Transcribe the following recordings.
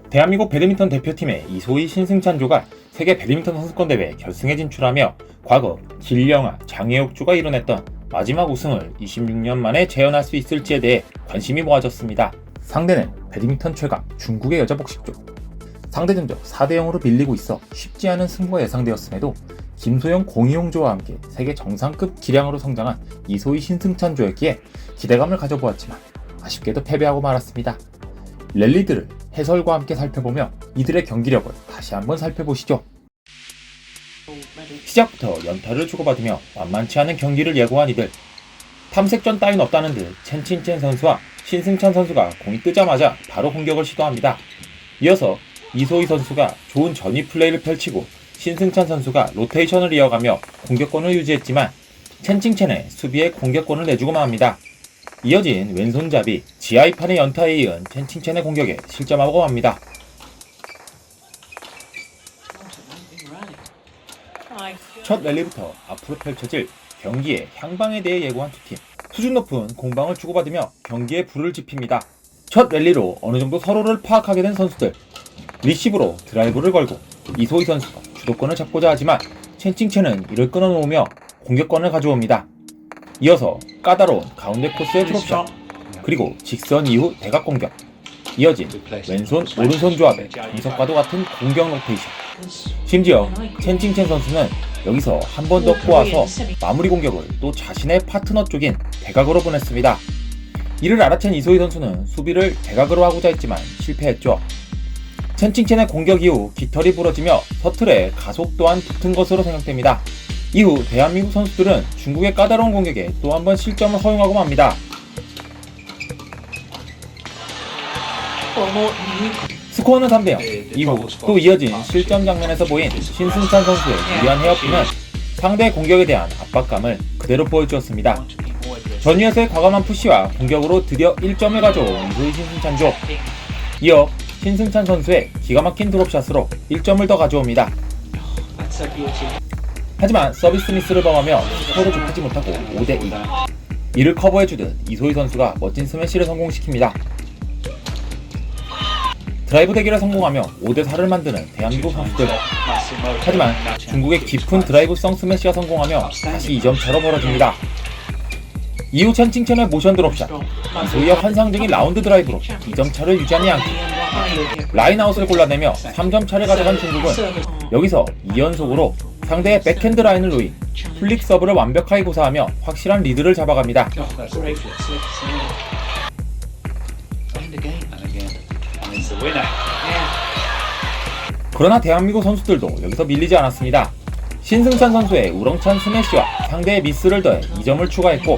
대한민국 배드민턴 대표팀의 이소희 신승찬조가 세계 배드민턴 선수권대회 결승에 진출하며 과거 길영아, 장혜옥조가 이뤄냈던 마지막 우승을 26년 만에 재현할 수 있을지에 대해 관심이 모아졌습니다. 상대는 배드민턴 최강 중국의 여자 복식조. 상대 전적 4대0으로 밀리고 있어 쉽지 않은 승부가 예상되었음에도 김소영, 공이용조와 함께 세계 정상급 기량으로 성장한 이소희 신승찬조였기에 기대감을 가져보았지만 아쉽게도 패배하고 말았습니다. 랠리들을 해설과 함께 살펴보며 이들의 경기력을 다시 한번 살펴보시죠. 시작부터 연타를 주고받으며 만만치 않은 경기를 예고한 이들. 탐색전 따윈 없다는 듯 첸칭첸 선수와 신승찬 선수가 공이 뜨자마자 바로 공격을 시도합니다. 이어서 이소희 선수가 좋은 전위 플레이를 펼치고 신승찬 선수가 로테이션을 이어가며 공격권을 유지했지만 첸칭첸의 수비에 공격권을 내주고만 합니다. 이어진 왼손잡이 지하이판의 연타에 이은 첸칭첸의 공격에 실점하고 맙니다. 첫 랠리부터 앞으로 펼쳐질 경기의 향방에 대해 예고한 두 팀. 수준 높은 공방을 주고받으며 경기에 불을 지핍니다. 첫 랠리로 어느 정도 서로를 파악하게 된 선수들. 리시브로 드라이브를 걸고 이소희 선수가 주도권을 잡고자 하지만 첸칭첸은 이를 끊어놓으며 공격권을 가져옵니다. 이어서 까다로운 가운데 코스의 드롭샷, 그리고 직선 이후 대각 공격, 이어진 왼손 오른손 조합의 정석과도 같은 공격 로테이션. 심지어 첸칭첸 선수는 여기서 한 번 더 꼬아서 마무리 공격을 또 자신의 파트너 쪽인 대각으로 보냈습니다. 이를 알아챈 이소희 선수는 수비를 대각으로 하고자 했지만 실패했죠. 첸칭첸의 공격 이후 깃털이 부러지며 서틀에 가속 또한 붙은 것으로 생각됩니다. 이후 대한민국 선수들은 중국의 까다로운 공격에 또 한 번 실점을 허용하고 맙니다. 스코어는 3대0. 이후 또 이어진 실점 장면에서 보인 신승찬 선수의 유리한 헤어핀은 상대의 공격에 대한 압박감을 그대로 보여주었습니다. 전위에서의 과감한 푸시와 공격으로 드디어 1점을 가져온 이소희 신승찬조. 이어 신승찬 선수의 기가 막힌 드롭샷으로 1점을 더 가져옵니다. 하지만 서비스 미스를 범하며 스코어를 좁히지 못하고 5대2. 이를 커버해주듯 이소희 선수가 멋진 스매시를 성공시킵니다. 드라이브 대결에 성공하며 5대4를 만드는 대한민국 선수들. 하지만 중국의 깊은 드라이브성 스매시가 성공하며 다시 2점 차로 벌어집니다. 이후 첸칭첸의 모션 드롭샷, 이소희의 환상적인 라운드 드라이브로 2점 차를 유지하니 않고 라인아웃을 골라내며 3점 차를 가져간 중국은 여기서 2연속으로 상대의 백핸드 라인을 놓인 플릭 서브를 완벽하게 구사하며 확실한 리드를 잡아갑니다. 그러나 대한민국 선수들도 여기서 밀리지 않았습니다. 신승찬 선수의 우렁찬 스매시와 상대의 미스를 더해 2점을 추가했고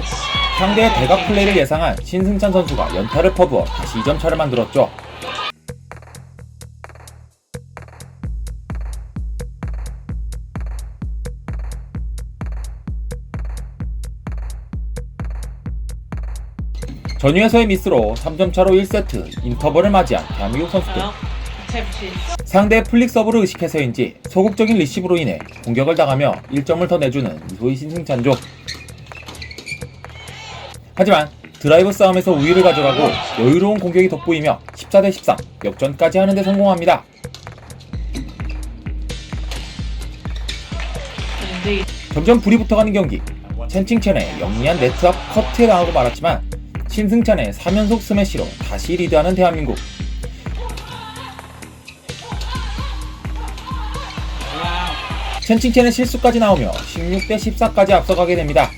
상대의 대각 플레이를 예상한 신승찬 선수가 연타를 퍼부어 다시 2점 차를 만들었죠. 전위에서의 미스로 3점 차로 1세트 인터벌을 맞이한 대한민국 선수들. 상대의 플릭 서브를 의식해서인지 소극적인 리시브로 인해 공격을 당하며 1점을 더 내주는 이소희 신승찬조. 하지만 드라이브 싸움에서 우위를 가져가고 여유로운 공격이 돋보이며 14대13 역전까지 하는데 성공합니다. 점점 불이 붙어가는 경기. 첸칭첸의 영리한 네트 앞 커트에 당하고 말았지만 신승찬의 3연속 스매시로 다시 리드하는 대한민국. 첸칭첸의 실수까지 나오며 16대14까지 앞서가게 됩니다.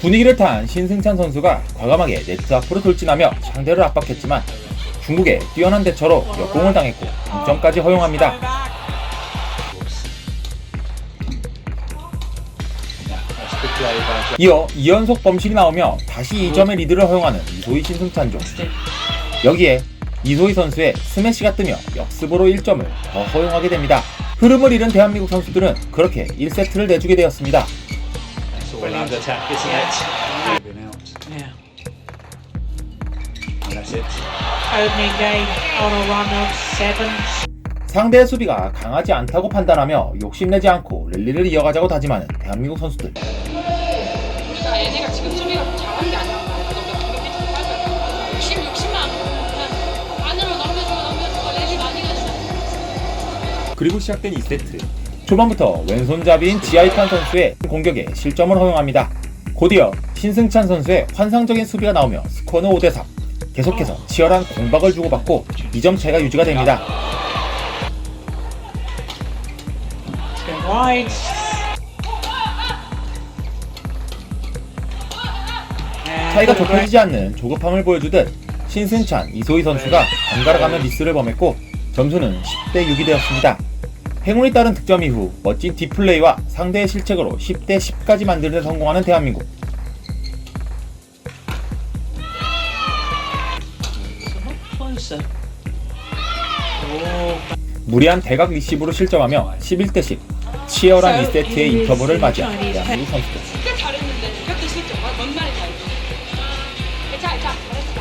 분위기를 탄 신승찬 선수가 과감하게 네트 앞으로 돌진하며 상대를 압박했지만 중국의 뛰어난 대처로 역공을 당했고 득점까지 허용합니다. 이어 2연속 범실이 나오며 다시 2점의 리드를 허용하는 이소희 신승찬조. 여기에 이소희 선수의 스매시가 뜨며 역습으로 1점을 더 허용하게 됩니다. 흐름을 잃은 대한민국 선수들은 그렇게 1세트를 내주게 되었습니다. 상대의 수비가 강하지 않다고 판단하며 욕심내지 않고 랠리를 이어가자고 다짐하는 대한민국 선수들. 우리가 얘네가 지금 수비가 잘하는 게 아니라 우리가 공격 피치도 빨리 욕심만 그냥 안으로 넘겨주고 랠리 많이 가자. 그리고 시작된 2세트. 초반부터 왼손잡이인 지아이칸 선수의 공격에 실점을 허용합니다. 곧이어 신승찬 선수의 환상적인 수비가 나오며 스코어는 5대3. 계속해서 치열한 공박을 주고받고 2점 차이가 유지가 됩니다. 차이가 좁혀지지 않는 조급함을 보여주듯 신승찬, 이소희 선수가 번갈아가며 미스를 범했고 점수는 10대 6이 되었습니다. 행운이 따른 득점 이후 멋진 뒷플레이와 상대의 실책으로 10대 10까지 만드는 데 성공하는 대한민국. 무리한 대각 리시브로 실점하며 11대 10. 치열한 2세트의 인터벌을 맞이한 대한민국 선수들. 진짜 잘했는데 그때 실점 뭔 말인지 알죠? 괜찮아 잘했어.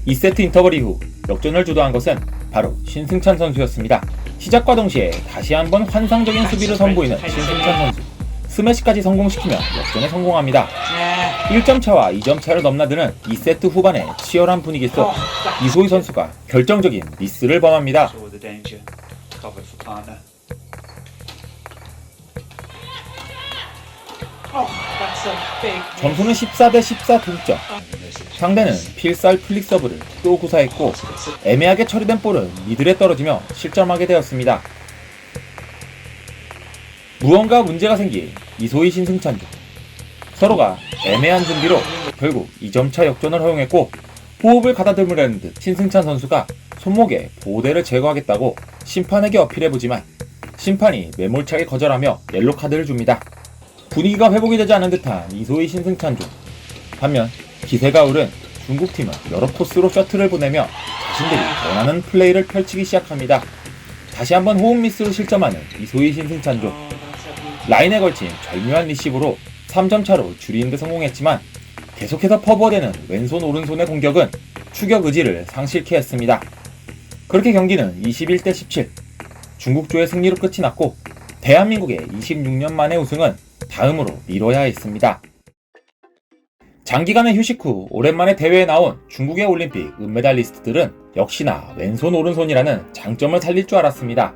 2세트 인터벌 이후 역전을 주도한 것은 바로 신승찬 선수였습니다. 시작과 동시에 다시 한번 환상적인 수비를 선보이는 신승찬 선수. 스매시까지 성공시키며 역전에 성공합니다. 1점 차와 2점 차를 넘나드는 2세트 후반의 치열한 분위기 속 이소희 선수가 결정적인 미스를 범합니다. 점수는 14대 14 동점. 상대는 필살 플릭 서브를 또 구사했고 애매하게 처리된 볼은 미들에 떨어지며 실점하게 되었습니다. 무언가 문제가 생긴 이소희 신승찬 중 서로가 애매한 준비로 결국 2점차 역전을 허용했고 호흡을 가다듬으려는 듯 신승찬 선수가 손목에 보호대를 제거하겠다고 심판에게 어필해보지만 심판이 매몰차게 거절하며 옐로 카드를 줍니다. 분위기가 회복이 되지 않은 듯한 이소희 신승찬 중 반면 기세가 오른 중국팀은 여러 코스로 셔틀을 보내며 자신들이 원하는 플레이를 펼치기 시작합니다. 다시 한번 호흡 미스로 실점하는 이소희 신승찬 중 라인에 걸친 절묘한 리시브로 3점 차로 줄이는 데 성공했지만 계속해서 퍼부어대는 왼손 오른손의 공격은 추격 의지를 상실케 했습니다. 그렇게 경기는 21대 17 중국조의 승리로 끝이 났고 대한민국의 26년 만의 우승은 다음으로 미뤄야 했습니다. 장기간의 휴식 후 오랜만에 대회에 나온 중국의 올림픽 은메달리스트들은 역시나 왼손 오른손이라는 장점을 살릴 줄 알았습니다.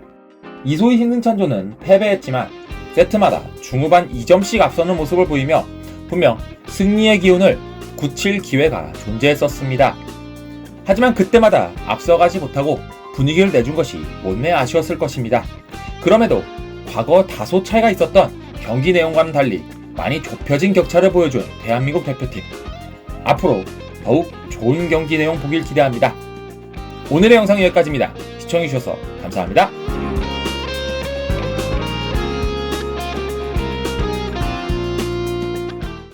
이소희 신승찬조는 패배했지만 세트마다 중후반 2점씩 앞서는 모습을 보이며 분명 승리의 기운을 굳힐 기회가 존재했었습니다. 하지만 그때마다 앞서가지 못하고 분위기를 내준 것이 못내 아쉬웠을 것입니다. 그럼에도 과거 다소 차이가 있었던 경기 내용과는 달리 많이 좁혀진 격차를 보여준 대한민국 대표팀. 앞으로 더욱 좋은 경기 내용 보길 기대합니다. 오늘의 영상은 여기까지입니다. 시청해주셔서 감사합니다.